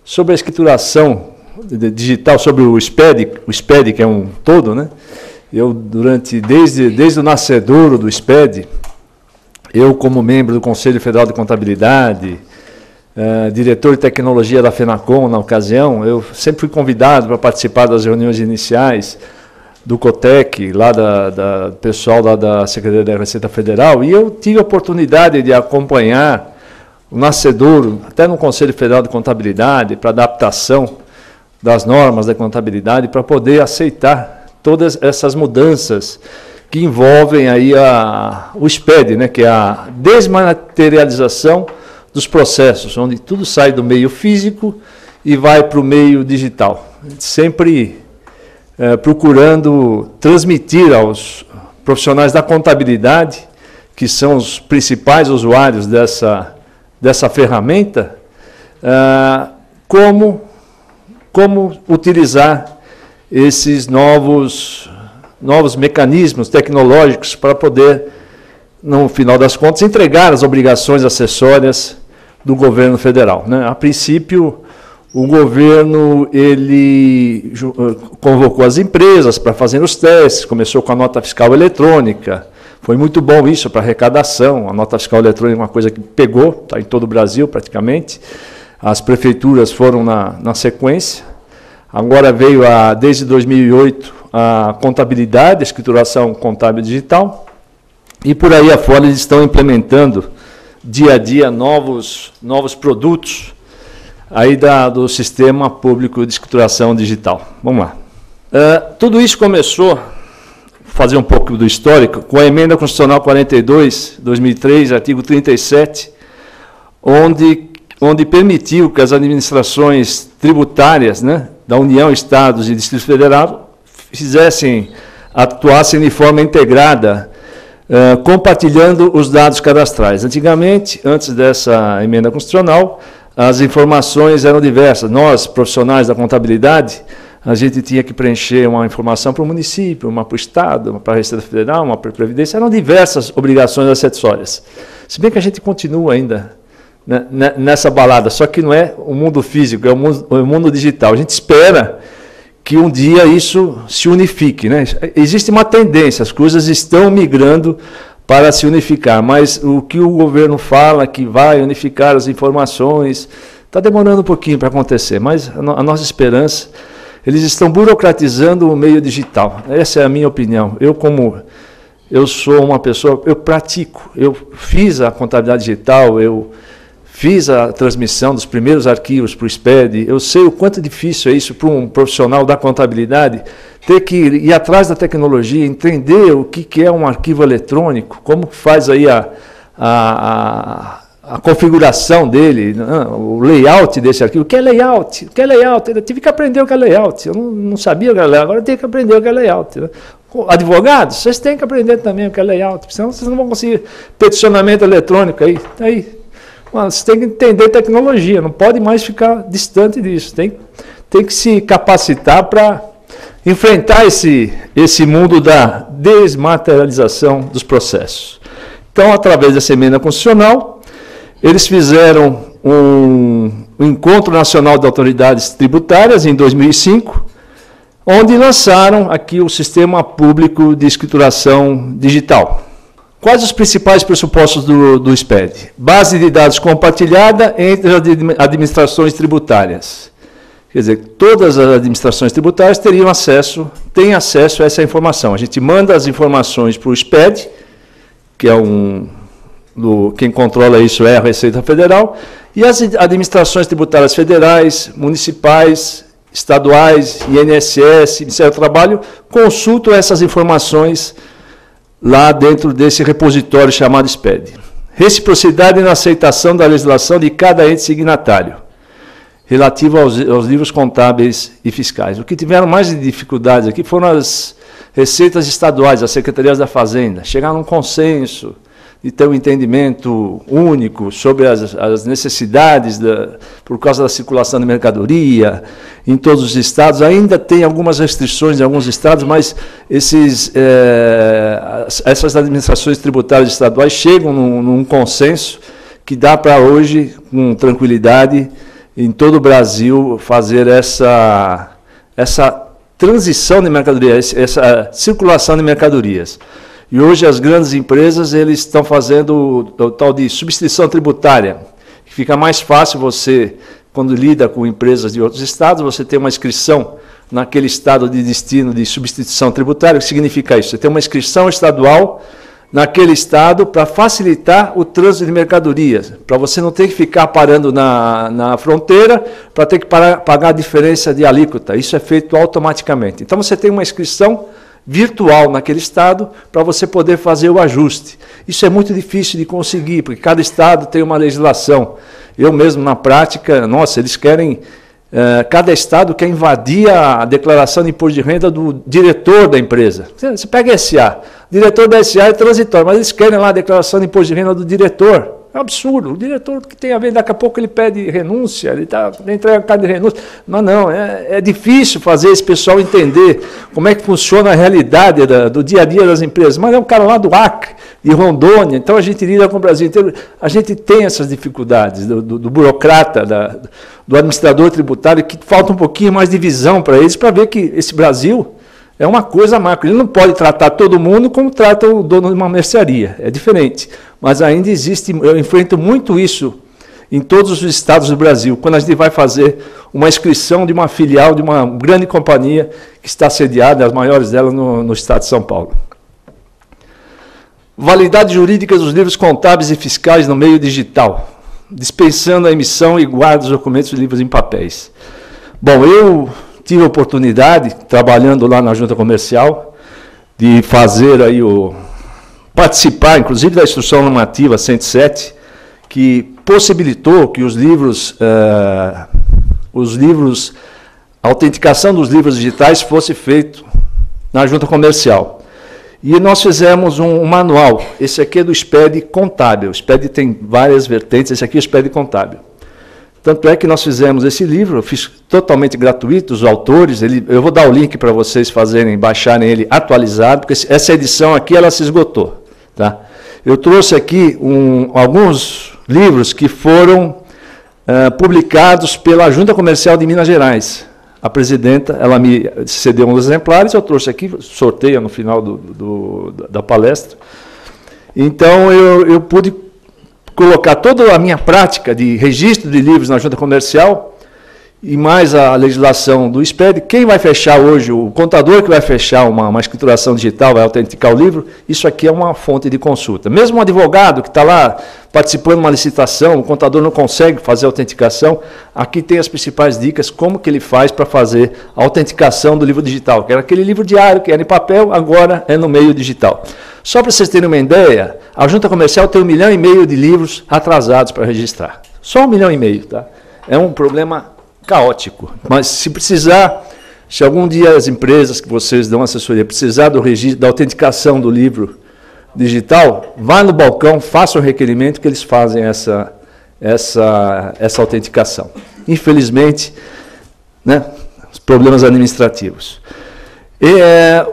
sobre a escrituração digital, sobre o SPED, que é um todo, né? Eu, desde o nascedouro do SPED, eu, como membro do Conselho Federal de Contabilidade, diretor de tecnologia da FENACOM na ocasião, eu sempre fui convidado para participar das reuniões iniciais do COTEC, lá do pessoal lá da Secretaria da Receita Federal, e eu tive a oportunidade de acompanhar o nascedouro, até no Conselho Federal de Contabilidade, para adaptação das normas da contabilidade, para poder aceitar todas essas mudanças que envolvem aí o SPED, né, que é a desmaterialização dos processos, onde tudo sai do meio físico e vai para o meio digital. Sempre procurando transmitir aos profissionais da contabilidade, que são os principais usuários dessa ferramenta, como utilizar esses novos mecanismos tecnológicos para poder, no final das contas, entregar as obrigações acessórias do governo federal, né? A princípio, o governo ele convocou as empresas para fazer os testes, começou com a nota fiscal eletrônica, foi muito bom isso para arrecadação, a nota fiscal eletrônica é uma coisa que pegou, está em todo o Brasil praticamente, as prefeituras foram na sequência, agora veio, desde 2008, a contabilidade, a escrituração contábil digital, e por aí afora eles estão implementando dia a dia novos produtos aí do Sistema Público de Escrituração Digital. Vamos lá. Tudo isso começou, vou fazer um pouco do histórico, com a Emenda Constitucional 42, 2003, artigo 37, onde permitiu que as administrações tributárias, né, da União, Estados e Distrito Federal atuassem de forma integrada, compartilhando os dados cadastrais. Antigamente, antes dessa emenda constitucional, as informações eram diversas. Nós, profissionais da contabilidade, a gente tinha que preencher uma informação para o município, uma para o Estado, uma para a Receita Federal, uma para a Previdência. Eram diversas obrigações acessórias. Se bem que a gente continua ainda nessa balada, só que não é o mundo físico, é o mundo digital. A gente espera que um dia isso se unifique, né? Existe uma tendência, as coisas estão migrando para se unificar, mas o que o governo fala que vai unificar as informações, está demorando um pouquinho para acontecer, mas a nossa esperança, eles estão burocratizando o meio digital. Essa é a minha opinião. Eu sou uma pessoa, eu pratico, eu fiz a contabilidade digital, eu fiz a transmissão dos primeiros arquivos para o SPED, eu sei o quanto difícil é isso para um profissional da contabilidade, ter que ir atrás da tecnologia, entender o que é um arquivo eletrônico, como faz aí a configuração dele, o layout desse arquivo. O que é layout? O que é layout? Eu tive que aprender o que é layout, eu não sabia o que era layout, agora eu tenho que aprender o que é layout, né? Advogados, vocês têm que aprender também o que é layout, senão vocês não vão conseguir peticionamento eletrônico aí. Você tem que entender tecnologia, não pode mais ficar distante disso. Tem que se capacitar para enfrentar esse mundo da desmaterialização dos processos. Então, através dessa emenda constitucional, eles fizeram um Encontro Nacional de Autoridades Tributárias, em 2005, onde lançaram aqui o Sistema Público de Escrituração Digital. Quais os principais pressupostos do SPED? Base de dados compartilhada entre as administrações tributárias. Quer dizer, todas as administrações tributárias têm acesso a essa informação. A gente manda as informações para o SPED, que é quem controla isso é a Receita Federal, e as administrações tributárias federais, municipais, estaduais, INSS, Ministério do Trabalho, consultam essas informações lá dentro desse repositório chamado SPED. Reciprocidade na aceitação da legislação de cada ente signatário, relativo aos livros contábeis e fiscais. O que tiveram mais de dificuldades aqui foram as receitas estaduais, as secretarias da Fazenda, chegar a um consenso de ter um entendimento único sobre as necessidades por causa da circulação de mercadoria em todos os estados. Ainda tem algumas restrições em alguns estados, mas essas administrações tributárias estaduais chegam num consenso que dá para hoje, com tranquilidade, em todo o Brasil, fazer essa transição de mercadorias, essa circulação de mercadorias. E hoje as grandes empresas eles estão fazendo o tal de substituição tributária, que fica mais fácil você, quando lida com empresas de outros estados, você tem uma inscrição naquele estado de destino de substituição tributária. O que significa isso? Você tem uma inscrição estadual naquele estado para facilitar o trânsito de mercadorias, para você não ter que ficar parando na fronteira, para ter que pagar a diferença de alíquota. Isso é feito automaticamente. Então você tem uma inscrição virtual naquele estado para você poder fazer o ajuste. Isso é muito difícil de conseguir, porque cada estado tem uma legislação. Eu mesmo, na prática, nossa, eles querem... cada estado quer invadir a declaração de imposto de renda do diretor da empresa. Você pega SA, o diretor da SA é transitório, mas eles querem lá a declaração de imposto de renda do diretor. É um absurdo. O diretor que tem a ver, daqui a pouco ele pede renúncia, ele entrega a carta de renúncia. Mas não, é difícil fazer esse pessoal entender como é que funciona a realidade do dia a dia das empresas. Mas é um cara lá do Acre, de Rondônia, então a gente lida com o Brasil inteiro. A gente tem essas dificuldades do burocrata, do administrador tributário, que falta um pouquinho mais de visão para eles, para ver que esse Brasil é uma coisa macro. Ele não pode tratar todo mundo como trata o dono de uma mercearia. É diferente. Mas ainda existe, eu enfrento muito isso em todos os estados do Brasil, quando a gente vai fazer uma inscrição de uma filial de uma grande companhia que está sediada, as maiores delas, no estado de São Paulo. Validade jurídica dos livros contábeis e fiscais no meio digital, dispensando a emissão e guarda dos documentos de livros em papéis. Bom, eu tive a oportunidade, trabalhando lá na Junta Comercial, de fazer aí participar, inclusive, da Instrução Normativa 107, que possibilitou que os livros, a autenticação dos livros digitais fosse feito na Junta Comercial. E nós fizemos um manual. Esse aqui é do SPED contábil. O SPED tem várias vertentes, esse aqui é o SPED contábil. Tanto é que nós fizemos esse livro, eu fiz totalmente gratuito, os autores, eu vou dar o link para vocês baixarem ele atualizado, porque essa edição aqui ela se esgotou. Tá? Eu trouxe aqui alguns livros que foram publicados pela Junta Comercial de Minas Gerais. A presidenta, ela me cedeu uns exemplares, eu trouxe aqui, sorteio no final da palestra. Então, eu pude colocar toda a minha prática de registro de livros na Junta Comercial e mais a legislação do SPED. Quem vai fechar hoje, o contador que vai fechar uma escrituração digital, vai autenticar o livro, isso aqui é uma fonte de consulta. Mesmo um advogado que está lá participando de uma licitação, o contador não consegue fazer a autenticação, aqui tem as principais dicas, como que ele faz para fazer a autenticação do livro digital, que era aquele livro diário, que era em papel, agora é no meio digital. Só para vocês terem uma ideia, a Junta Comercial tem 1,5 milhão de livros atrasados para registrar. Só 1,5 milhão, tá? É um problema caótico. Mas se precisar, se algum dia as empresas que vocês dão assessoria precisar do registro, da autenticação do livro digital, vá no balcão, faça o requerimento que eles fazem essa autenticação. Infelizmente, né, os problemas administrativos.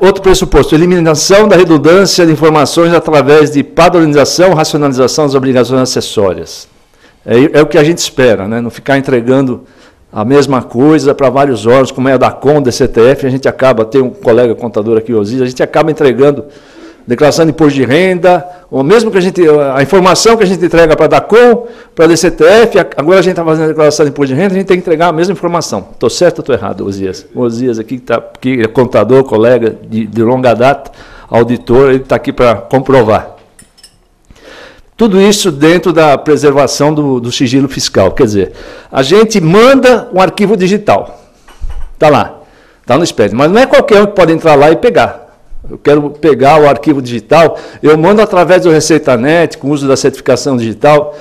Outro pressuposto, eliminação da redundância de informações através de padronização, racionalização das obrigações acessórias. É o que a gente espera, né, não ficar entregando a mesma coisa para vários órgãos, como é a da CON, da CTF, a gente acaba, tem um colega contador aqui, o Osias, a gente acaba entregando declaração de imposto de renda, ou mesmo que a informação que a gente entrega para a DACOM, para a DCTF, agora a gente está fazendo a declaração de imposto de renda, a gente tem que entregar a mesma informação. Estou certo ou estou errado, Osias? O Osias aqui, que é contador, colega de longa data, auditor, ele está aqui para comprovar. Tudo isso dentro da preservação do sigilo fiscal. Quer dizer, a gente manda um arquivo digital. Está lá, está no SPED. Mas não é qualquer um que pode entrar lá e pegar. Eu quero pegar o arquivo digital, eu mando através do ReceitaNet, com o uso da certificação digital.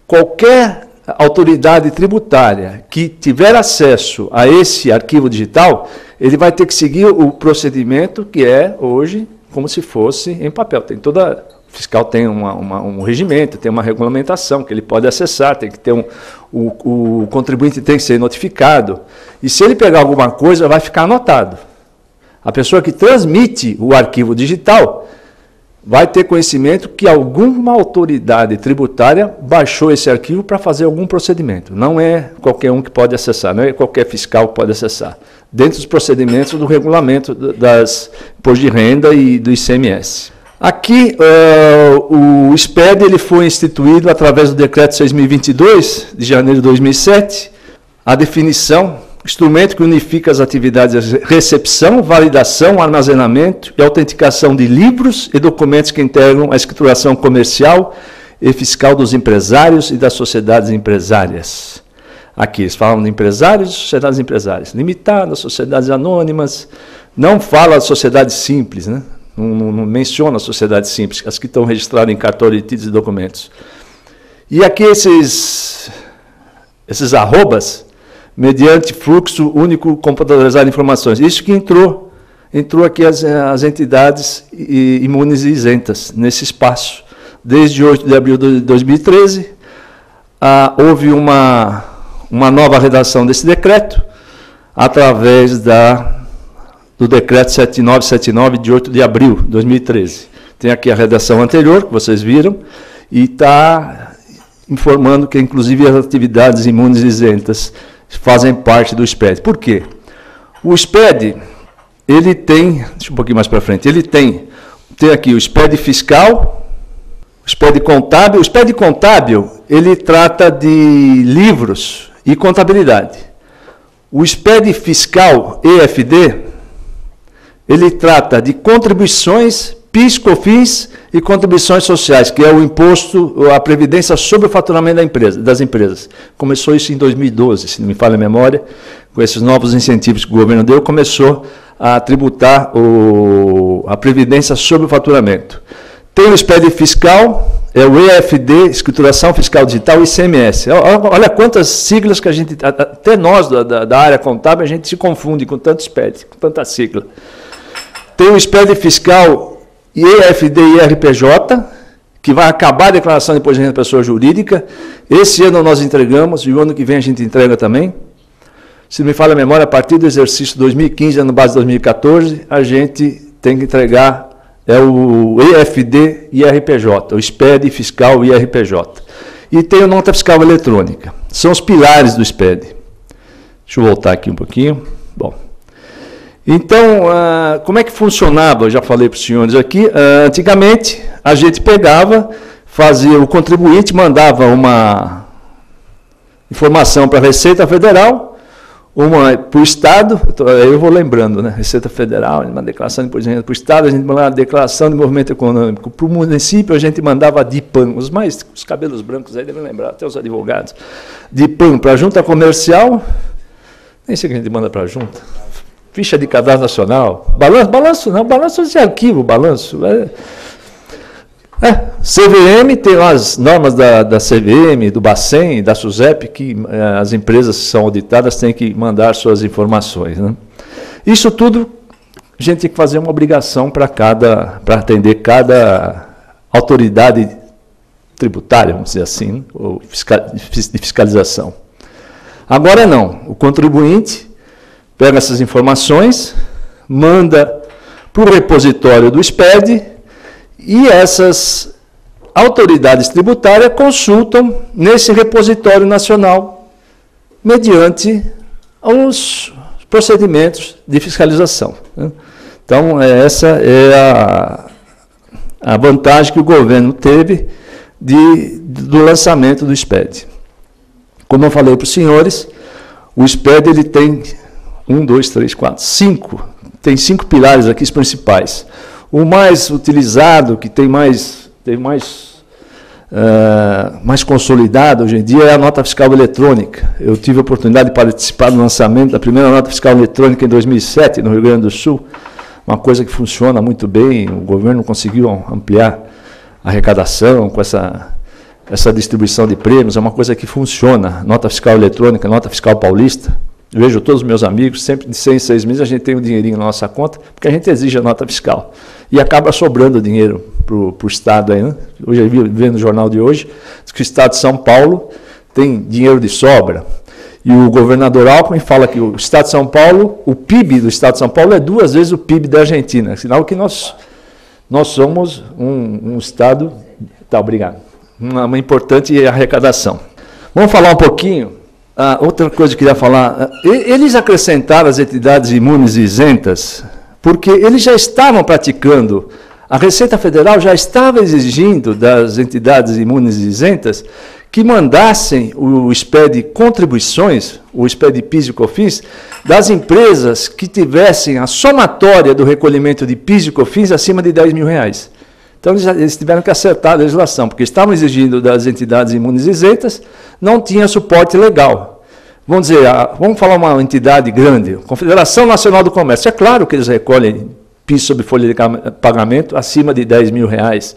Qualquer autoridade tributária que tiver acesso a esse arquivo digital, ele vai ter que seguir o procedimento que é hoje como se fosse em papel. Tem toda... O fiscal tem um regimento, tem uma regulamentação que ele pode acessar, tem que ter o contribuinte tem que ser notificado. E se ele pegar alguma coisa, vai ficar anotado. A pessoa que transmite o arquivo digital, vai ter conhecimento que alguma autoridade tributária baixou esse arquivo para fazer algum procedimento. Não é qualquer um que pode acessar, não é qualquer fiscal que pode acessar. Dentro dos procedimentos do regulamento das impostos de renda e do ICMS. Aqui, o SPED ele foi instituído através do Decreto 6.022, de janeiro de 2007, a definição, instrumento que unifica as atividades de recepção, validação, armazenamento e autenticação de livros e documentos que integram a escrituração comercial e fiscal dos empresários e das sociedades empresárias. Aqui, eles falam de empresários e sociedades empresárias. Limitadas, sociedades anônimas, não fala de sociedade simples, né? Não menciona as sociedades simples, as que estão registradas em cartório de títulos e documentos. E aqui esses arrobas, mediante fluxo único computadorizado de informações. Isso que entrou aqui as entidades imunes e isentas nesse espaço. Desde 8 de abril de 2013, houve uma nova redação desse decreto, através do decreto 7979, de 8 de abril de 2013. Tem aqui a redação anterior, que vocês viram, e está informando que, inclusive, as atividades imunes e isentas fazem parte do SPED. Por quê? O SPED, ele tem, deixa um pouquinho mais para frente, ele tem aqui o SPED fiscal, o SPED contábil. O SPED contábil, ele trata de livros e contabilidade. O SPED fiscal, EFD, ele trata de contribuições, PIS, COFINS e contribuições sociais, que é o imposto, a previdência sobre o faturamento das empresas. Começou isso em 2012, se não me falha a memória, com esses novos incentivos que o governo deu, começou a tributar a previdência sobre o faturamento. Tem o SPED fiscal, é o EFD, Escrituração Fiscal Digital, ICMS. Olha quantas siglas que a gente, até nós da área contábil, a gente se confunde com tanto SPED, com tanta sigla. Tem o SPED fiscal EFD e IRPJ, que vai acabar a declaração de imposto de renda da pessoa jurídica. Esse ano nós entregamos, e o ano que vem a gente entrega também. Se não me falha a memória, a partir do exercício 2015, ano base 2014, a gente tem que entregar o EFD e IRPJ, o SPED fiscal e IRPJ. E tem a nota fiscal eletrônica. São os pilares do SPED. Deixa eu voltar aqui um pouquinho. Bom. Então, como é que funcionava? Eu já falei para os senhores aqui. Antigamente, a gente pegava, fazia o contribuinte, mandava uma informação para a Receita Federal, uma para o Estado, eu vou lembrando, né? Receita Federal, uma declaração de imposto de renda para o Estado, a gente mandava a declaração de movimento econômico. Para o município, a gente mandava a DIPAM, os cabelos brancos aí devem lembrar, até os advogados. DIPAM para a Junta Comercial, nem sei o que a gente manda para a Junta. Ficha de cadastro nacional, balanço de arquivo, balanço. CVM, tem as normas da CVM, do Bacen, da SUSEP, que as empresas que são auditadas têm que mandar suas informações. Né? Isso tudo a gente tem que fazer uma obrigação para atender cada autoridade tributária, vamos dizer assim, né? Ou de fiscalização. Agora não, o contribuinte pega essas informações, manda para o repositório do SPED e essas autoridades tributárias consultam nesse repositório nacional mediante os procedimentos de fiscalização. Né? Então, essa é a vantagem que o governo teve do lançamento do SPED. Como eu falei para os senhores, o SPED ele tem 5. Tem 5 pilares aqui principais. O mais utilizado, que tem mais consolidado hoje em dia, é a nota fiscal eletrônica. Eu tive a oportunidade de participar do lançamento da primeira nota fiscal eletrônica em 2007, no Rio Grande do Sul. Uma coisa que funciona muito bem, o governo conseguiu ampliar a arrecadação com essa distribuição de prêmios, é uma coisa que funciona. Nota fiscal eletrônica, nota fiscal paulista. Eu vejo todos os meses amigos, sempre de 6 em 6 meses a gente tem um dinheirinho na nossa conta, porque a gente exige a nota fiscal. E acaba sobrando dinheiro para o Estado aí, né? Hoje eu vi no jornal de hoje que o Estado de São Paulo tem dinheiro de sobra. E o governador Alckmin fala que o Estado de São Paulo, o PIB do Estado de São Paulo é 2 vezes o PIB da Argentina. Sinal que nós nós somos um Estado... Tá, obrigado. Uma importante arrecadação. Vamos falar um pouquinho. Outra coisa que eu queria falar. Eles acrescentaram as entidades imunes e isentas porque eles já estavam praticando, a Receita Federal já estava exigindo das entidades imunes e isentas que mandassem o SPED contribuições, o SPED PIS e COFINS, das empresas que tivessem a somatória do recolhimento de PIS e COFINS acima de R$10.000. Então, eles tiveram que acertar a legislação, porque estavam exigindo das entidades imunes e isentas, não tinha suporte legal. Vamos dizer, vamos falar uma entidade grande, Confederação Nacional do Comércio. É claro que eles recolhem PIS sob folha de pagamento acima de R$10.000.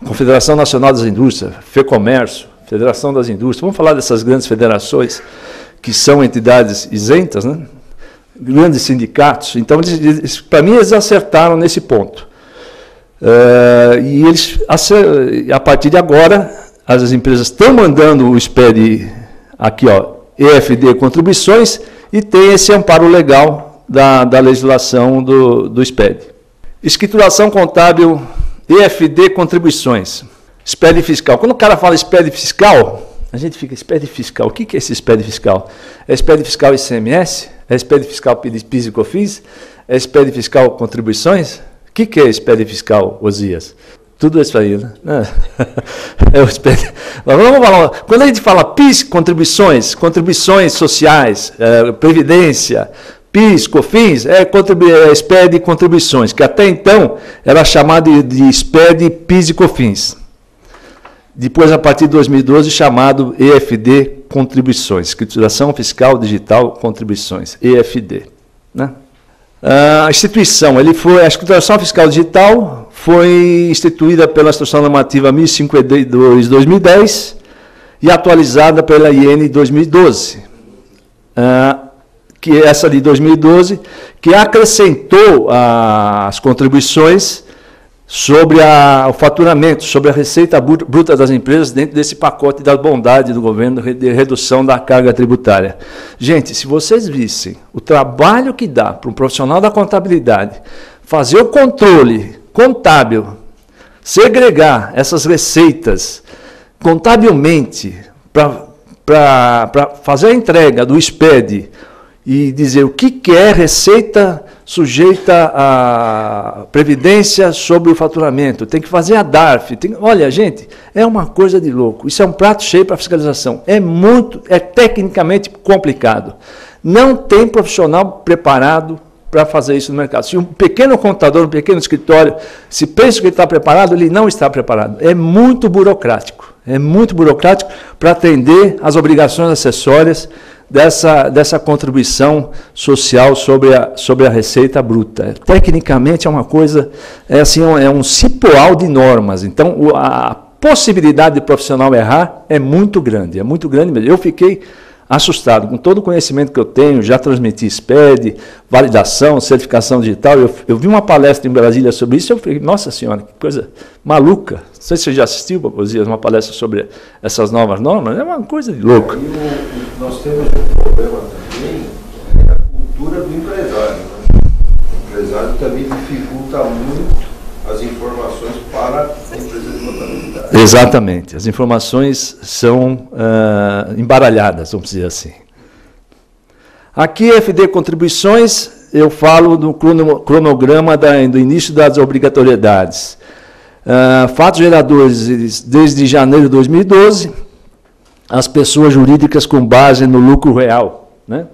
Confederação Nacional das Indústrias, FEComércio, Federação das Indústrias. Vamos falar dessas grandes federações que são entidades isentas, né? Grandes sindicatos. Então, para mim, eles acertaram nesse ponto. E eles, a partir de agora, as empresas estão mandando o SPED aqui, ó, EFD Contribuições, e tem esse amparo legal da legislação do SPED. Escrituração contábil EFD Contribuições. SPED fiscal. Quando o cara fala SPED fiscal, a gente fica, SPED fiscal, o que é esse SPED fiscal? É SPED fiscal ICMS? É SPED fiscal PIS e COFINS? É SPED fiscal contribuições? O que é SPED fiscal, Osias? Tudo isso aí, né? É o SPED. Vamos falar, quando a gente fala PIS, contribuições sociais, previdência, PIS, COFINS, é SPED contribuições, que até então era chamado de SPED PIS e COFINS. Depois, a partir de 2012, chamado EFD Contribuições, Escrituração Fiscal Digital Contribuições, EFD. Né? A instituição, a Escrituração Fiscal Digital foi instituída pela Instrução Normativa 1052/2010 e atualizada pela IN 2012. Que é essa de 2012, que acrescentou as contribuições sobre o faturamento, sobre a receita bruta das empresas dentro desse pacote da bondade do governo de redução da carga tributária. Gente, se vocês vissem o trabalho que dá para um profissional da contabilidade fazer o controle contábil, segregar essas receitas contabilmente para fazer a entrega do SPED e dizer o que é receita sujeita à previdência sobre o faturamento, tem que fazer a DARF. Olha, gente, é uma coisa de louco. Isso é um prato cheio para fiscalização. É tecnicamente complicado. Não tem profissional preparado para fazer isso no mercado. Se um pequeno contador, um pequeno escritório, se pensa que ele está preparado, ele não está preparado. É muito burocrático. É muito burocrático para atender às obrigações acessórias dessa contribuição social sobre a receita bruta. Tecnicamente é uma coisa, é um cipoal de normas. Então, a possibilidade de profissional errar é muito grande mesmo. Eu fiquei assustado, com todo o conhecimento que eu tenho, já transmiti SPED, validação, certificação digital, eu vi uma palestra em Brasília sobre isso, eu falei, nossa senhora, que coisa maluca. Não sei se você já assistiu, Osias, uma palestra sobre essas novas normas, é uma coisa de louco. Nós temos um problema também, a cultura do empresário. Né? O empresário também dificulta muito as informações para a empresa de contabilidade. Exatamente, as informações são embaralhadas, vamos dizer assim. Aqui, FD Contribuições, eu falo do cronograma do início das obrigatoriedades. Fatos geradores, desde janeiro de 2012, as pessoas jurídicas com base no lucro real, né,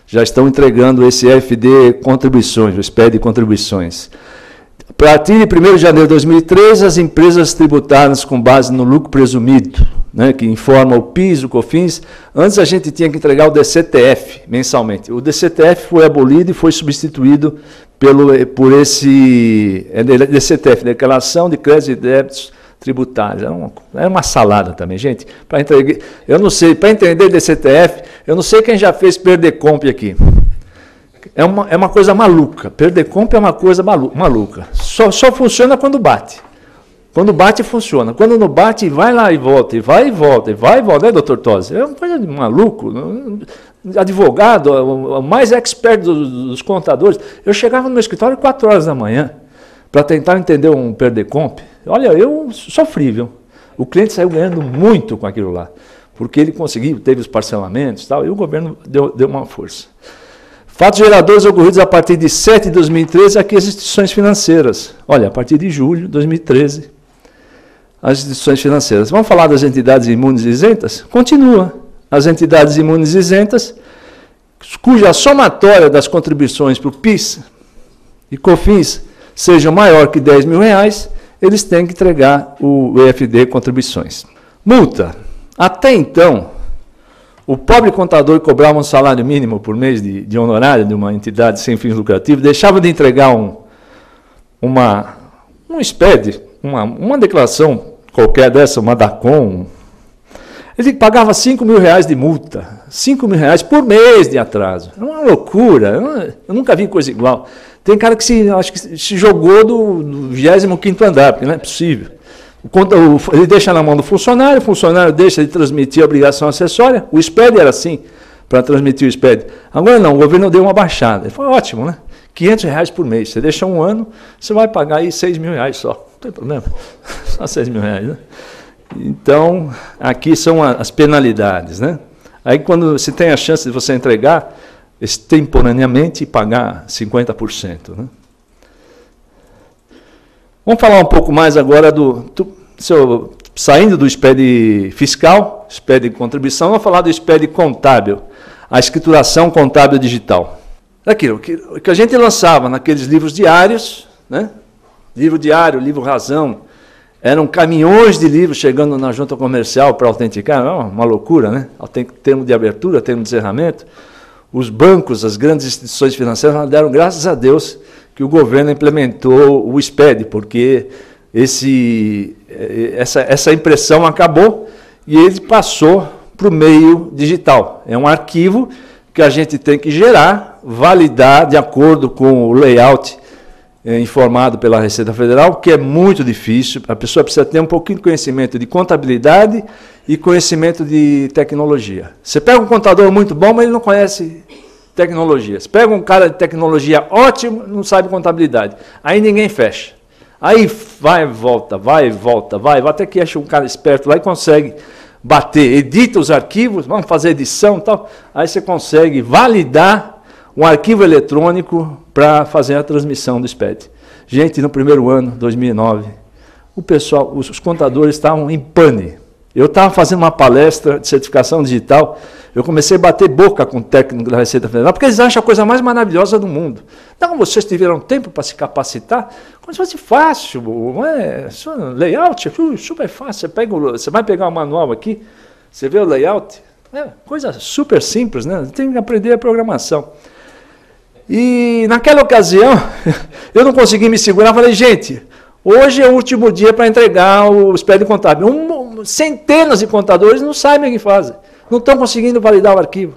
já estão entregando esse FD Contribuições, o SPED Contribuições. A partir de 1º de janeiro de 2013, as empresas tributadas com base no lucro presumido, né, que informa o PIS, o COFINS. Antes a gente tinha que entregar o DCTF mensalmente. O DCTF foi abolido e foi substituído por esse DCTF, Declaração de Créditos e Débitos Tributários. É uma salada também, gente. Eu não sei, para entender DCTF, eu não sei quem já fez Perdecomp aqui. É uma coisa maluca. Perdecomp é uma coisa maluca. Só funciona quando bate. Quando bate, funciona. Quando não bate, vai lá e volta, e vai e volta, e vai e volta, né, doutor Tosi? É uma coisa de maluco. Advogado, o mais expert dos contadores. Eu chegava no meu escritório às 4 horas da manhã para tentar entender um PERDECOMP, olha, eu sofri, viu? O cliente saiu ganhando muito com aquilo lá, porque ele conseguiu, teve os parcelamentos e tal, e o governo deu uma força. Fatos geradores ocorridos a partir de 7 de 2013, aqui as instituições financeiras. Olha, a partir de julho de 2013, as instituições financeiras. Vamos falar das entidades imunes isentas? Continua. As entidades imunes isentas, cuja somatória das contribuições para o PIS e COFINS seja maior que R$10 mil, eles têm que entregar o EFD contribuições. Multa. Até então, o pobre contador que cobrava um salário mínimo por mês de honorário de uma entidade sem fins lucrativos, deixava de entregar um SPED, uma declaração qualquer dessa, uma DACOM, ele pagava R$5 mil de multa, R$5 mil por mês de atraso. É uma loucura, eu nunca vi coisa igual. Tem cara que acho que se jogou do 25º andar, porque não é possível. Ele deixa na mão do funcionário, o funcionário deixa de transmitir a obrigação acessória. O SPED era assim, para transmitir o SPED. Agora não, o governo deu uma baixada. Ele falou, ótimo, né? R$500 por mês. Você deixa um ano, você vai pagar aí R$6 mil só. Não tem problema. Só R$6 mil, né? Então, aqui são as penalidades, né? Aí quando você tem a chance de você entregar extemporaneamente e pagar 50%, né? Vamos falar um pouco mais agora saindo do SPED fiscal, SPED de contribuição, vamos falar do SPED contábil, a escrituração contábil digital. Aquilo que a gente lançava naqueles livros diários, né? Livro diário, livro razão, eram caminhões de livros chegando na junta comercial para autenticar, uma loucura, né? Termo de abertura, termo de encerramento. Os bancos, as grandes instituições financeiras deram graças a Deus que o governo implementou o SPED, porque essa impressão acabou e ele passou para o meio digital. É um arquivo que a gente tem que gerar, validar de acordo com o layout informado pela Receita Federal, que é muito difícil. A pessoa precisa ter um pouquinho de conhecimento de contabilidade e conhecimento de tecnologia. Você pega um contador muito bom, mas ele não conhece tecnologia. Você pega um cara de tecnologia ótimo, não sabe contabilidade. Aí ninguém fecha. Aí vai e volta, até que acha um cara esperto lá e consegue bater, edita os arquivos, vamos fazer edição e tal, aí você consegue validar um arquivo eletrônico para fazer a transmissão do SPED. Gente, no primeiro ano, 2009, os contadores estavam em pane. Eu estava fazendo uma palestra de certificação digital, eu comecei a bater boca com o técnico da Receita Federal, porque eles acham a coisa mais maravilhosa do mundo. Não, vocês tiveram tempo para se capacitar? Como se fosse fácil, layout, super fácil. Você vai pegar o manual aqui, você vê o layout, coisa super simples, né? Tem que aprender a programação. E naquela ocasião, eu não consegui me segurar, falei, gente, hoje é o último dia para entregar o SPED contábil. Centenas de contadores não sabem o que fazem, não estão conseguindo validar o arquivo.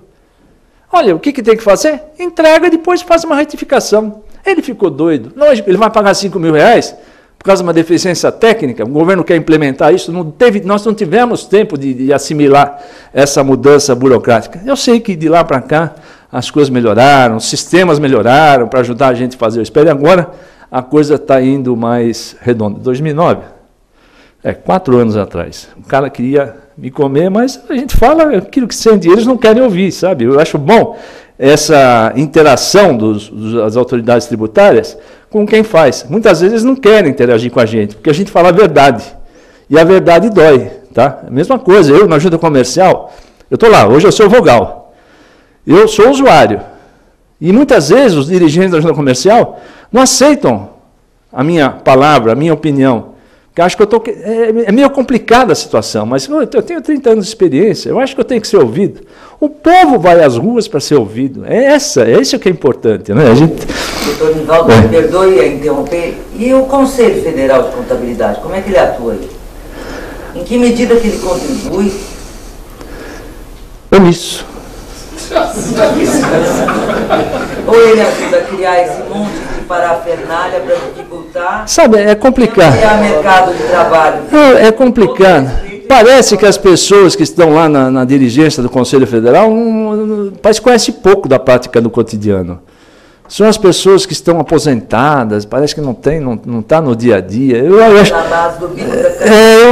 Olha, o que tem que fazer? Entrega e depois faz uma retificação. Ele ficou doido. Lógico, ele vai pagar R$5 mil por causa de uma deficiência técnica. O governo quer implementar isso. Nós não tivemos tempo de assimilar essa mudança burocrática. Eu sei que de lá para cá as coisas melhoraram, os sistemas melhoraram para ajudar a gente a fazer o SPED. Agora a coisa está indo mais redonda. 2009, 4 anos atrás. O cara queria me comer, mas a gente fala aquilo que sente, eles não querem ouvir, sabe? Eu acho bom essa interação das autoridades tributárias com quem faz. Muitas vezes eles não querem interagir com a gente, porque a gente fala a verdade. E a verdade dói, tá? A mesma coisa, eu na junta comercial, eu estou lá, hoje eu sou vogal. Eu sou usuário. E muitas vezes os dirigentes da junta comercial não aceitam a minha palavra, a minha opinião. Porque acho que é meio complicada a situação, mas eu tenho 30 anos de experiência, eu acho que eu tenho que ser ouvido. O povo vai às ruas para ser ouvido. É isso que é importante, né? Doutor Nivaldo, me perdoe a interromper. E o Conselho Federal de Contabilidade, como é que ele atua aí? Em que medida que ele contribui? Omisso. Ou ele ajuda a criar esse monte de parafernália para dificultar? Sabe, é complicado. Criar mercado de trabalho. É complicado. Parece que as pessoas que estão lá na dirigência do Conselho Federal parece que conhecem pouco da prática do cotidiano. São as pessoas que estão aposentadas, parece que não está no dia a dia. Eu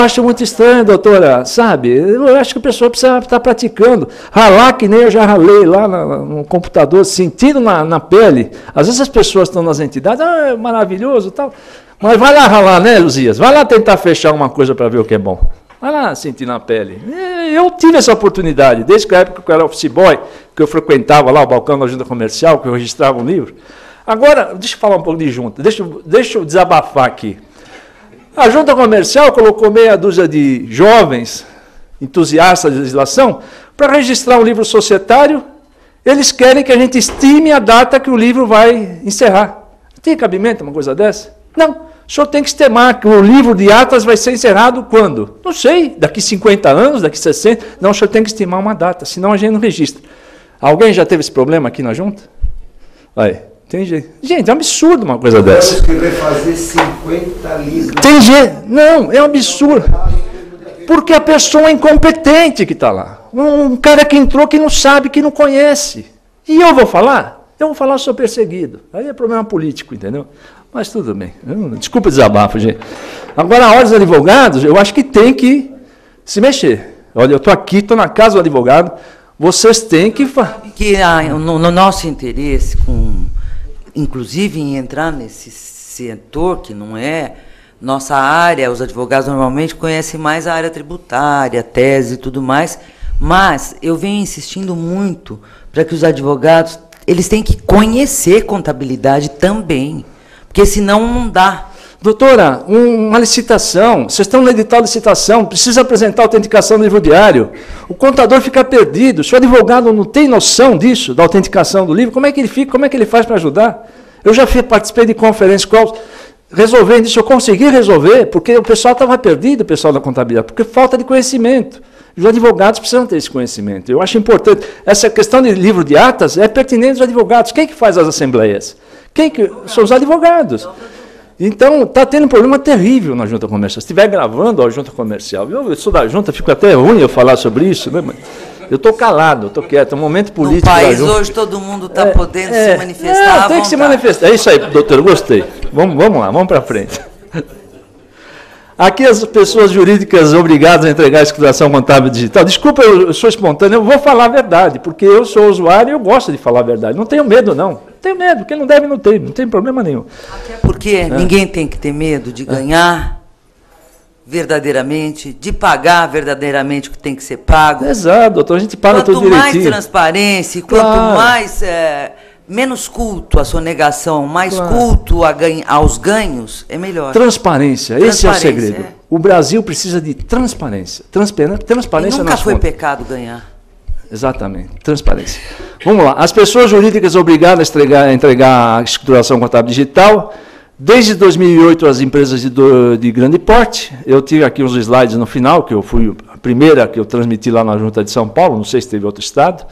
acho muito estranho, doutora, sabe? Eu acho que a pessoa precisa estar praticando. Ralar que nem eu já ralei lá no computador, sentindo na pele. Às vezes as pessoas estão nas entidades, é maravilhoso e tal. Mas vai lá ralar, né, Luzias? Vai lá tentar fechar uma coisa para ver o que é bom. Vai lá sentir na pele. Eu tive essa oportunidade, desde a época que eu era office boy, que eu frequentava lá o balcão da junta comercial, que eu registrava um livro. Agora, deixa eu falar um pouco de junta, deixa eu desabafar aqui. A junta comercial colocou meia dúzia de jovens, entusiastas de legislação, para registrar um livro societário. Eles querem que a gente estime a data que o livro vai encerrar. Tem cabimento uma coisa dessa? Não. O senhor tem que estimar que o livro de atas vai ser encerrado quando? Não sei, daqui 50 anos, daqui 60? Não, o senhor tem que estimar uma data, senão a gente não registra. Alguém já teve esse problema aqui na junta? Aí, tem jeito. Gente, é um absurdo uma coisa dessa. Temos que refazer 50 livros. Tem jeito. Não, é um absurdo. Porque a pessoa é incompetente que está lá. Um cara que entrou que não sabe, que não conhece. E eu vou falar? Eu vou falar, sou perseguido. Aí é problema político, entendeu? Mas tudo bem. Desculpa o desabafo, gente. Agora, a ordem dos advogados, eu acho que tem que se mexer. Olha, eu estou aqui, estou na casa do advogado, vocês têm que... Que no nosso interesse, inclusive em entrar nesse setor, que não é nossa área, os advogados normalmente conhecem mais a área tributária, tese e tudo mais, mas eu venho insistindo muito para que os advogados, eles têm que conhecer contabilidade também. Porque senão não dá. Doutora, uma licitação, vocês estão no edital de licitação, precisa apresentar a autenticação do livro diário. O contador fica perdido, se o advogado não tem noção disso, da autenticação do livro, como é que ele fica, como é que ele faz para ajudar? Eu já participei de conferências, resolvendo isso, eu consegui resolver, porque o pessoal estava perdido, o pessoal da contabilidade, porque falta de conhecimento. Os advogados precisam ter esse conhecimento. Eu acho importante, essa questão de livro de atas é pertinente aos advogados. Quem que faz as assembleias? São os advogados. Então, está tendo um problema terrível na junta comercial. Se estiver gravando a junta comercial, eu sou da junta, fico até ruim eu falar sobre isso, né? Eu estou calado, eu estou quieto, é um momento político. No país hoje todo mundo está podendo se manifestar. Tem que se manifestar. É isso aí, doutor, eu gostei. Vamos lá, vamos para frente. Aqui as pessoas jurídicas obrigadas a entregar a escrituração contábil digital. Desculpa, eu sou espontâneo, eu vou falar a verdade, porque eu sou usuário e eu gosto de falar a verdade. Não tenho medo, não. Tenho medo, quem não deve não tem problema nenhum. Até porque ninguém tem que ter medo de ganhar verdadeiramente, de pagar verdadeiramente o que tem que ser pago. Exato, doutor, a gente paga tudo direitinho. Quanto mais transparência, quanto mais... menos culto à sonegação, mais culto aos ganhos, é melhor. Transparência, esse é o segredo. O Brasil precisa de transparência. Transparência nunca foi pecado ganhar. Exatamente, transparência. Vamos lá, as pessoas jurídicas obrigadas a entregar a escrituração contábil digital, desde 2008 as empresas de grande porte, eu tive aqui uns slides no final, que eu fui a primeira que eu transmiti lá na Junta de São Paulo, não sei se teve outro estado.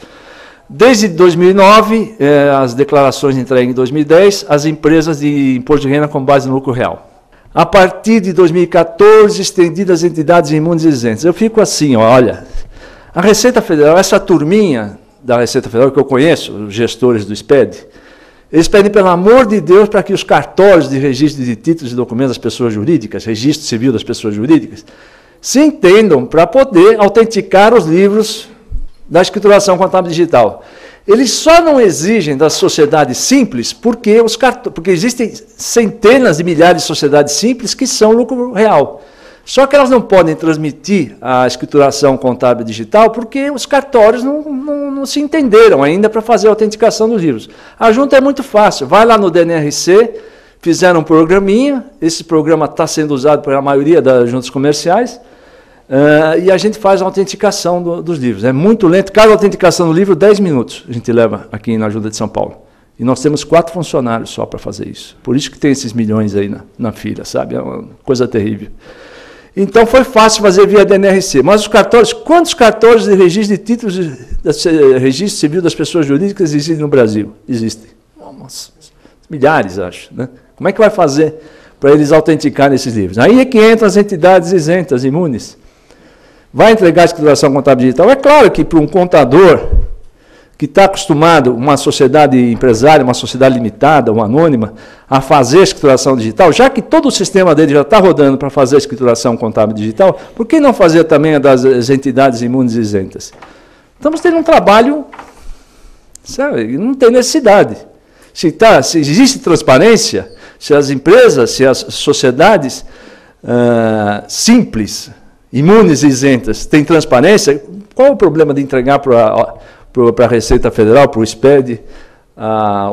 Desde 2009, as declarações entregues em 2010, as empresas de imposto de renda com base no lucro real. A partir de 2014, estendidas às entidades imunes e isentas. Eu fico assim, olha, a Receita Federal, essa turminha da Receita Federal que eu conheço, os gestores do SPED, eles pedem, pelo amor de Deus, para que os cartórios de registro de títulos e documentos das pessoas jurídicas, registro civil das pessoas jurídicas, se entendam para poder autenticar os livros da escrituração contábil digital. Eles só não exigem das sociedades simples porque existem centenas de milhares de sociedades simples que são lucro real. Só que elas não podem transmitir a escrituração contábil digital porque os cartórios não se entenderam ainda para fazer a autenticação dos livros. A junta é muito fácil, vai lá no DNRC, fizeram um programinha, esse programa está sendo usado pela maioria das juntas comerciais, e a gente faz a autenticação dos livros. É muito lento, cada autenticação do livro, 10 minutos a gente leva aqui na Junta de São Paulo. E nós temos 4 funcionários só para fazer isso. Por isso que tem esses milhões aí na fila, sabe? É uma coisa terrível. Então foi fácil fazer via DNRC. Mas os cartórios, quantos cartórios de registro de títulos, registro civil das pessoas jurídicas existem no Brasil? Existem. Nossa, milhares, acho. Né? Como é que vai fazer para eles autenticarem esses livros? Aí é que entram as entidades isentas, imunes. Vai entregar a escrituração contábil digital? É claro que para um contador que está acostumado, uma sociedade empresária, uma sociedade limitada, uma anônima, a fazer a escrituração digital, já que todo o sistema dele já está rodando para fazer a escrituração contábil digital, por que não fazer também a das entidades imunes e isentas? Estamos tendo um trabalho, sabe, não tem necessidade. Se existe transparência, se as empresas, se as sociedades simples, imunes e isentas, têm transparência, qual é o problema de entregar para a Receita Federal, para o SPED,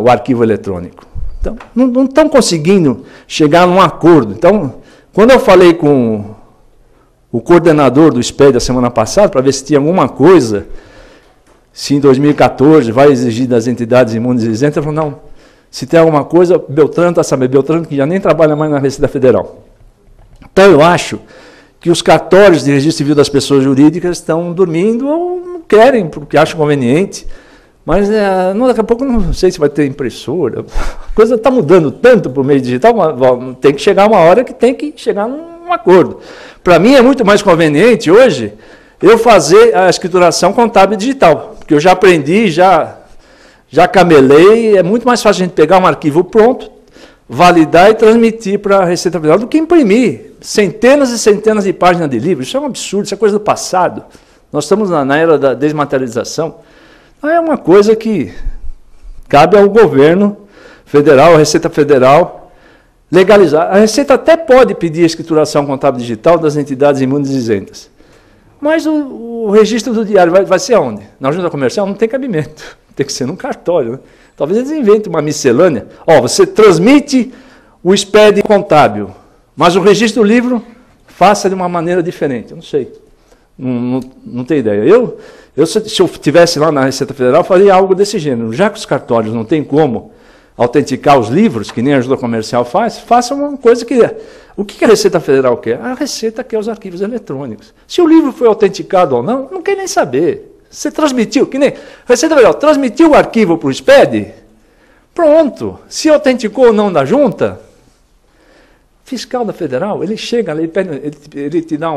o arquivo eletrônico? Então, não estão conseguindo chegar num acordo. Então, quando eu falei com o coordenador do SPED a semana passada, para ver se tinha alguma coisa, se em 2014 vai exigir das entidades imunes e isentas, ele falou, não, se tem alguma coisa, Beltrano está sabendo, Beltrano que já nem trabalha mais na Receita Federal. Então, eu acho que os cartórios de registro civil das pessoas jurídicas estão dormindo ou não querem, porque acham conveniente, mas daqui a pouco não sei se vai ter impressora. A coisa está mudando tanto para o meio digital, tem que chegar uma hora que tem que chegar num acordo. Para mim é muito mais conveniente hoje eu fazer a escrituração contábil digital, porque eu já aprendi, já camelei, é muito mais fácil a gente pegar um arquivo pronto, validar e transmitir para a Receita Federal do que imprimir centenas e centenas de páginas de livro. Isso é um absurdo, isso é coisa do passado. Nós estamos na era da desmaterialização. É uma coisa que cabe ao governo federal, à Receita Federal, legalizar. A Receita até pode pedir a escrituração contábil digital das entidades imunes e isentas. Mas o registro do diário vai ser aonde? Na junta comercial não tem cabimento. Tem que ser num cartório, né? Talvez eles inventem uma miscelânea. Você transmite o SPED contábil, mas o registro do livro faça de uma maneira diferente. Eu não sei. Não tenho ideia. Se eu estivesse lá na Receita Federal, faria algo desse gênero. Já que os cartórios não têm como autenticar os livros, que nem a ajuda comercial faz, faça uma coisa que... O que a Receita Federal quer? A Receita quer os arquivos eletrônicos. Se o livro foi autenticado ou não quer nem saber. Você transmitiu, que nem... Receita Federal transmitiu o arquivo para o SPED, pronto. Se autenticou ou não da junta, fiscal da Federal, ele chega, ele te dá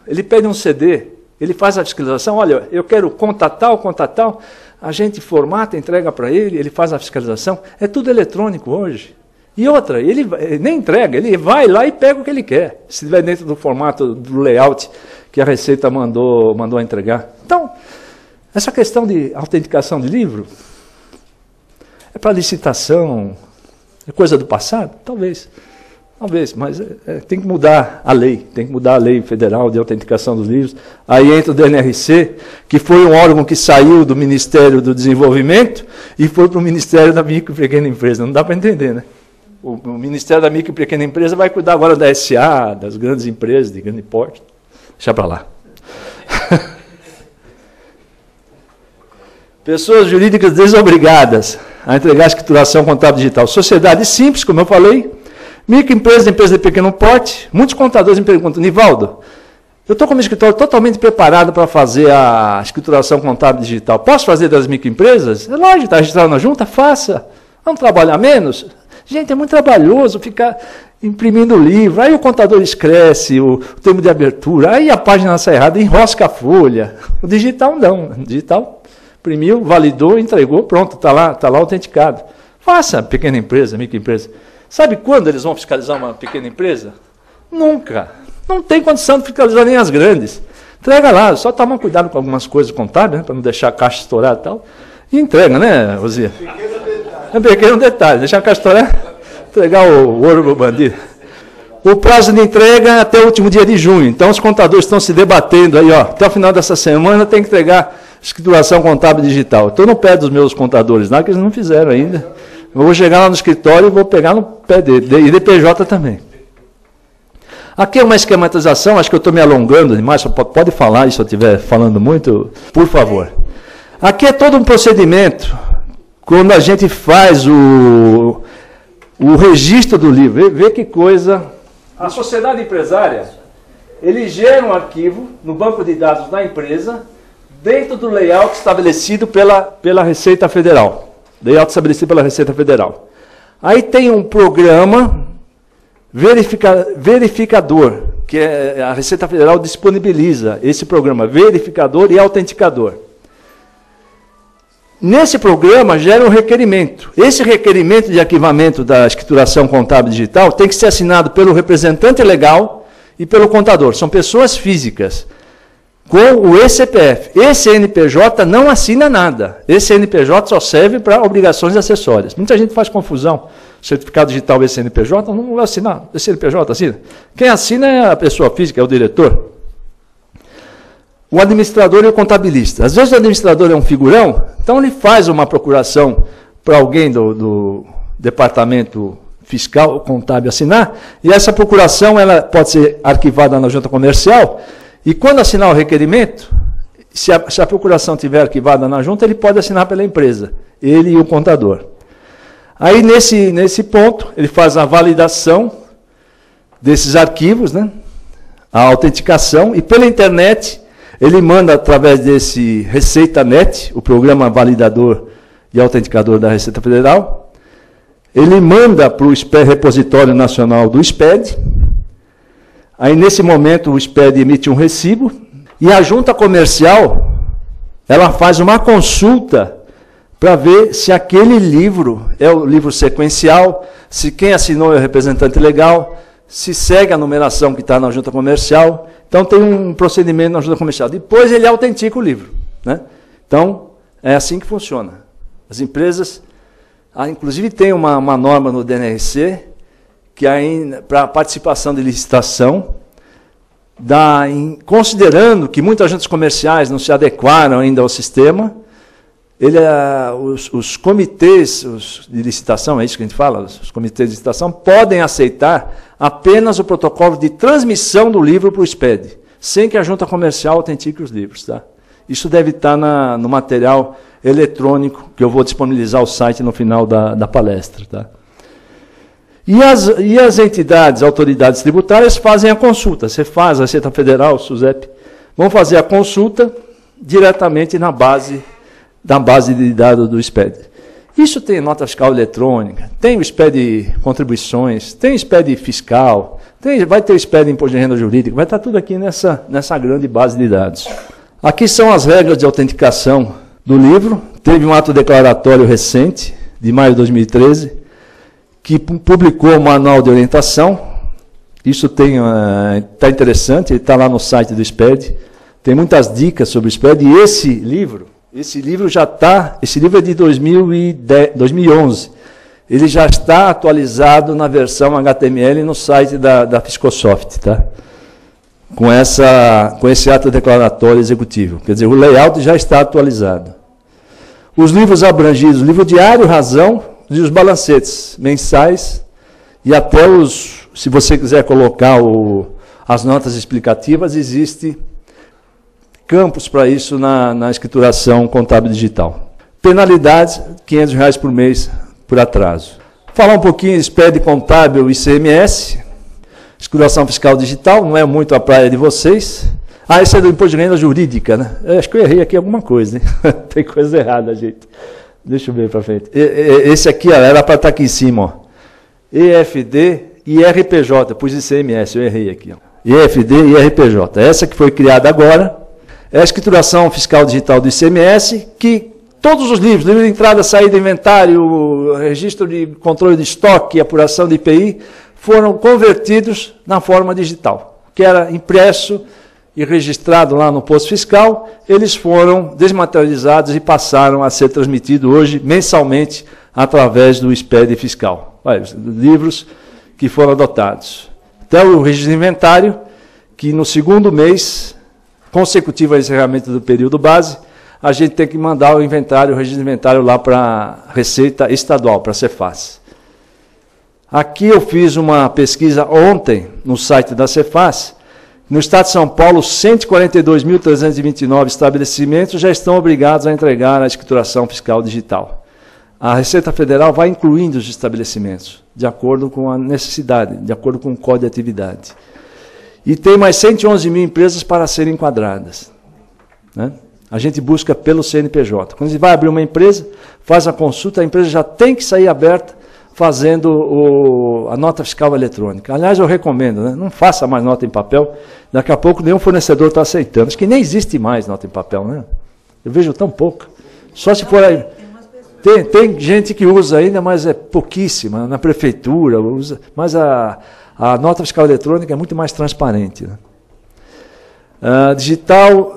ele pede um CD, ele faz a fiscalização, olha, eu quero conta tal, a gente formata, entrega para ele, ele faz a fiscalização, é tudo eletrônico hoje. E outra, ele nem entrega, ele vai lá e pega o que ele quer, se estiver dentro do formato, do layout que a Receita mandou entregar. Então, essa questão de autenticação de livro, é para licitação, é coisa do passado? Talvez, mas tem que mudar a lei, federal de autenticação dos livros. Aí entra o DNRC, que foi um órgão que saiu do Ministério do Desenvolvimento e foi para o Ministério da Micro e Pequena Empresa. Não dá para entender, né? O Ministério da Micro e Pequena Empresa vai cuidar agora da SA, das grandes empresas de grande porte. Deixa para lá. Pessoas jurídicas desobrigadas a entregar a escrituração contábil digital. Sociedade simples, como eu falei. Microempresas, empresas de pequeno porte. Muitos contadores me perguntam, Nivaldo, eu estou com o meu escritório totalmente preparado para fazer a escrituração contábil digital. Posso fazer das microempresas? É lógico, está registrado na junta? Faça. Vamos trabalhar menos? Gente, é muito trabalhoso ficar imprimindo o livro. Aí o contador escreve o termo de abertura, aí a página sai errada, enrosca a folha. O digital não. O digital imprimiu, validou, entregou, pronto, está lá autenticado. Faça, pequena empresa, microempresa. Sabe quando eles vão fiscalizar uma pequena empresa? Nunca. Não tem condição de fiscalizar nem as grandes. Entrega lá, só toma cuidado com algumas coisas contábeis, né, para não deixar a caixa estourar e tal. E entrega, né, Rosia? É um pequeno detalhe. Deixar a caixa estourar, entregar o ouro para o bandido. O prazo de entrega é até o último dia de junho. Então, os contadores estão se debatendo aí, até o final dessa semana tem que entregar escrituração contábil digital. Estou no pé dos meus contadores lá, que eles não fizeram ainda. Eu vou chegar lá no escritório e vou pegar no pé dele. E DPJ também. Aqui é uma esquematização, acho que eu estou me alongando demais, pode falar se eu estiver falando muito, por favor. Aqui é todo um procedimento, quando a gente faz o registro do livro, vê que coisa. A sociedade empresária, ele gera um arquivo no banco de dados da empresa, dentro do layout estabelecido pela Receita Federal. Layout estabelecido pela Receita Federal. Aí tem um programa verificador, que a Receita Federal disponibiliza esse programa, verificador e autenticador. Nesse programa gera um requerimento. Esse requerimento de arquivamento da escrituração contábil digital tem que ser assinado pelo representante legal e pelo contador. São pessoas físicas. Com o eCPF. Esse CNPJ não assina nada. Esse CNPJ só serve para obrigações acessórias. Muita gente faz confusão. Certificado digital esse CNPJ, não vai assinar. Esse CNPJ assina. Quem assina é a pessoa física, é o diretor. O administrador e o contabilista. Às vezes o administrador é um figurão, então ele faz uma procuração para alguém do departamento fiscal ou contábil assinar, e essa procuração ela pode ser arquivada na junta comercial, e quando assinar o requerimento, se a procuração estiver arquivada na junta, ele pode assinar pela empresa, ele e o contador. Aí, nesse ponto, ele faz a validação desses arquivos, né, a autenticação, e pela internet, ele manda, através desse ReceitaNet, o programa validador e autenticador da Receita Federal, ele manda para o Repositório Nacional do SPED. Aí, nesse momento, o SPED emite um recibo, e a junta comercial, ela faz uma consulta para ver se aquele livro é o livro sequencial, se quem assinou é o representante legal, se segue a numeração que está na junta comercial. Então, tem um procedimento na junta comercial. Depois, ele autentica o livro, né? Então, é assim que funciona. As empresas, inclusive, tem uma norma no DNRC, que para participação de licitação, considerando que muitas juntas comerciais não se adequaram ainda ao sistema, os comitês de licitação, é isso que a gente fala, os comitês de licitação podem aceitar apenas o protocolo de transmissão do livro para o SPED, sem que a junta comercial autentique os livros. Tá? Isso deve estar no material eletrônico, que eu vou disponibilizar o site no final da palestra. Tá? E as entidades, autoridades tributárias fazem a consulta. Você faz, a Receita Federal, o SUSEP, vão fazer a consulta diretamente na base de dados do SPED. Isso tem nota fiscal eletrônica, tem o SPED contribuições, tem o SPED fiscal, vai ter o SPED imposto de renda jurídica, vai estar tudo aqui nessa grande base de dados. Aqui são as regras de autenticação do livro. Teve um ato declaratório recente, de maio de 2013, que publicou o manual de orientação. Isso está interessante, ele está lá no site do SPED. Tem muitas dicas sobre o SPED. E esse livro já está, esse livro é de 2011. Ele já está atualizado na versão HTML no site da Fiscosoft, tá? Com esse ato declaratório executivo. Quer dizer, o layout já está atualizado. Os livros abrangidos, livro diário, razão, e os balancetes mensais, e até se você quiser colocar as notas explicativas, existe campos para isso na escrituração contábil digital. Penalidades, R$ 500 por mês por atraso. Falar um pouquinho de SPED contábil e ICMS, escrituração fiscal digital, não é muito a praia de vocês. Esse é do imposto de renda jurídica, né? Acho que eu errei aqui alguma coisa, hein? Tem coisa errada, gente. Deixa eu ver para frente. Esse aqui, ó, era para estar aqui em cima, ó. EFD e RPJ, pus ICMS, eu errei aqui, ó. EFD e RPJ. Essa que foi criada agora é a escrituração fiscal digital do ICMS, que todos os livros, livro de entrada, saída, inventário, registro de controle de estoque, apuração de IPI, foram convertidos na forma digital, que era impresso e registrado lá no posto fiscal. Eles foram desmaterializados e passaram a ser transmitidos hoje, mensalmente, através do SPED fiscal. Livros que foram adotados. Até o registro de inventário, que no segundo mês consecutivo ao encerramento do período base, a gente tem que mandar o registro de inventário lá para a Receita Estadual, para a Cefaz. Aqui eu fiz uma pesquisa ontem no site da Cefaz. No estado de São Paulo, 142.329 estabelecimentos já estão obrigados a entregar a escrituração fiscal digital. A Receita Federal vai incluindo os estabelecimentos, de acordo com a necessidade, de acordo com o Código de Atividade. E tem mais 111 mil empresas para serem enquadradas, né? A gente busca pelo CNPJ. Quando a gente vai abrir uma empresa, faz a consulta, a empresa já tem que sair aberta fazendo a nota fiscal eletrônica. Aliás, eu recomendo, né? Não faça mais nota em papel. Daqui a pouco nenhum fornecedor está aceitando. Acho que nem existe mais nota em papel, né? Eu vejo tão pouco. Só se for aí. Tem gente que usa ainda, mas é pouquíssima, na prefeitura usa, mas a nota fiscal eletrônica é muito mais transparente. Né? Digital,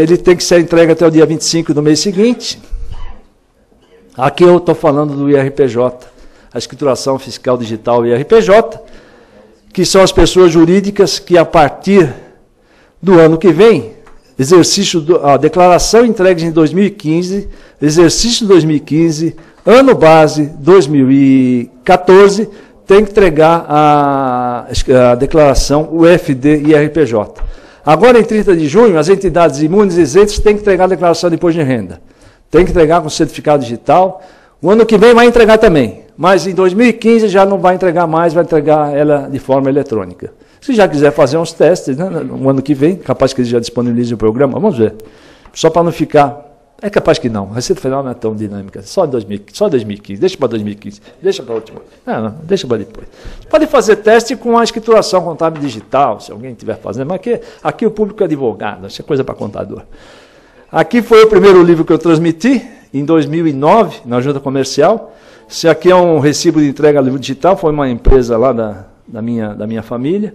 ele tem que ser entregue até o dia 25 do mês seguinte. Aqui eu estou falando do IRPJ, a escrituração fiscal digital IRPJ, que são as pessoas jurídicas que, a partir do ano que vem, a declaração entregue em 2015, exercício 2015, ano base 2014, tem que entregar a declaração UFD e IRPJ. Agora, em 30 de junho, as entidades imunes e isentas têm que entregar a declaração de imposto de renda. Tem que entregar com certificado digital. O ano que vem vai entregar também, mas em 2015 já não vai entregar mais, vai entregar ela de forma eletrônica. Se já quiser fazer uns testes, né, no ano que vem, capaz que eles já disponibilizem o programa, vamos ver. Só para não ficar... É capaz que não, a Receita Federal não é tão dinâmica. Só 2015, deixa para 2015, deixa para a última. Não, deixa para depois. Pode fazer teste com a escrituração contábil digital, se alguém estiver fazendo, mas aqui o público é advogado, isso é coisa para contador. Aqui foi o primeiro livro que eu transmiti, em 2009, na Junta Comercial. Esse aqui é um recibo de entrega livro digital, foi uma empresa lá da minha família.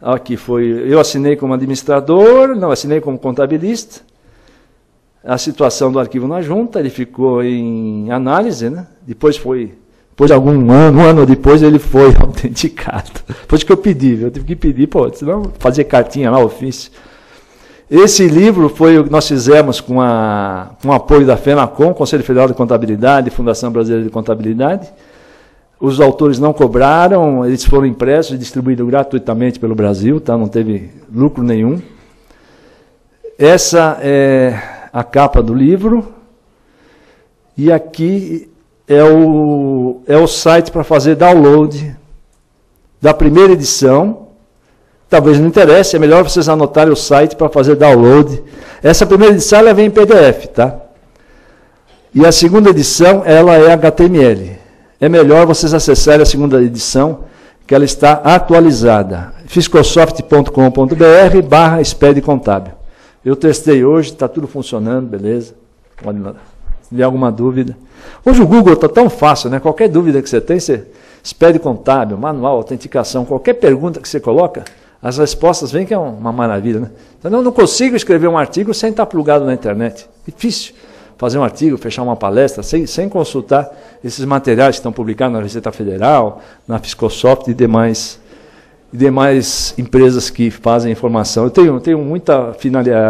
Aqui foi, eu assinei como administrador, não assinei como contabilista. A situação do arquivo na junta, ele ficou em análise, né? Depois de um ano depois ele foi autenticado. Depois que eu pedi, eu tive que pedir, senão fazer cartinha lá, ofício. Esse livro foi o que nós fizemos com o apoio da FENACOM, Conselho Federal de Contabilidade, Fundação Brasileira de Contabilidade. Os autores não cobraram, eles foram impressos e distribuídos gratuitamente pelo Brasil, tá? Não teve lucro nenhum. Essa é a capa do livro, e aqui é o site para fazer download da primeira edição. Talvez não interesse, é melhor vocês anotarem o site para fazer download. Essa primeira edição ela vem em PDF, tá? E a segunda edição ela é HTML. É melhor vocês acessarem a segunda edição, que ela está atualizada. fiscosoft.com.br/SPED contábil. Eu testei hoje, está tudo funcionando, beleza. Pode se tiver alguma dúvida. Hoje o Google está tão fácil, né? Qualquer dúvida que você tem, você SPED contábil, manual, autenticação, qualquer pergunta que você coloca, as respostas vêm, que é uma maravilha, né? Então, eu não consigo escrever um artigo sem estar plugado na internet. Difícil fazer um artigo, fechar uma palestra, sem consultar esses materiais que estão publicados na Receita Federal, na Fiscosoft e demais empresas que fazem informação. Eu tenho muita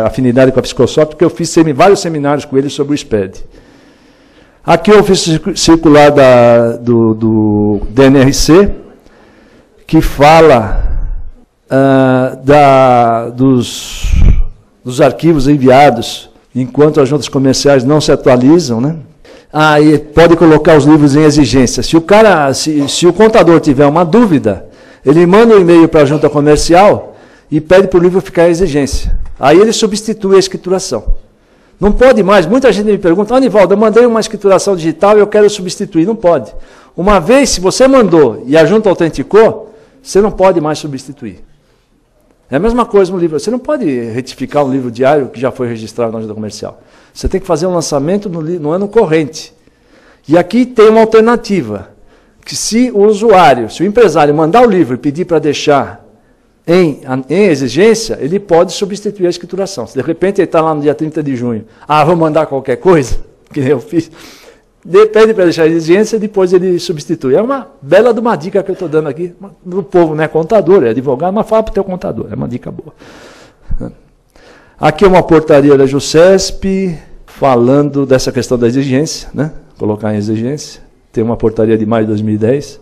afinidade com a Fiscosoft, porque eu fiz vários seminários com eles sobre o SPED. Aqui eu fiz circular do DNRC, que fala dos arquivos enviados enquanto as juntas comerciais não se atualizam, né? E pode colocar os livros em exigência. Se o contador tiver uma dúvida, ele manda um e-mail para a junta comercial e pede para o livro ficar em exigência. Aí ele substitui a escrituração. Não pode mais. Muita gente me pergunta, Anivaldo, eu mandei uma escrituração digital e eu quero substituir. Não pode. Uma vez, se você mandou e a junta autenticou, você não pode mais substituir. É a mesma coisa no livro. Você não pode retificar um livro diário que já foi registrado na junta comercial. Você tem que fazer um lançamento no ano corrente. E aqui tem uma alternativa, que se o empresário mandar o livro e pedir para deixar em exigência, ele pode substituir a escrituração. Se de repente ele está lá no dia 30 de junho, vou mandar qualquer coisa, que eu fiz, pede para deixar em exigência e depois ele substitui. É uma bela de uma dica que eu estou dando aqui. O povo não é contador, é advogado, mas fala para o teu contador, é uma dica boa. Aqui é uma portaria da JUSESP, falando dessa questão da exigência, né? Colocar em exigência. Tem uma portaria de maio de 2010.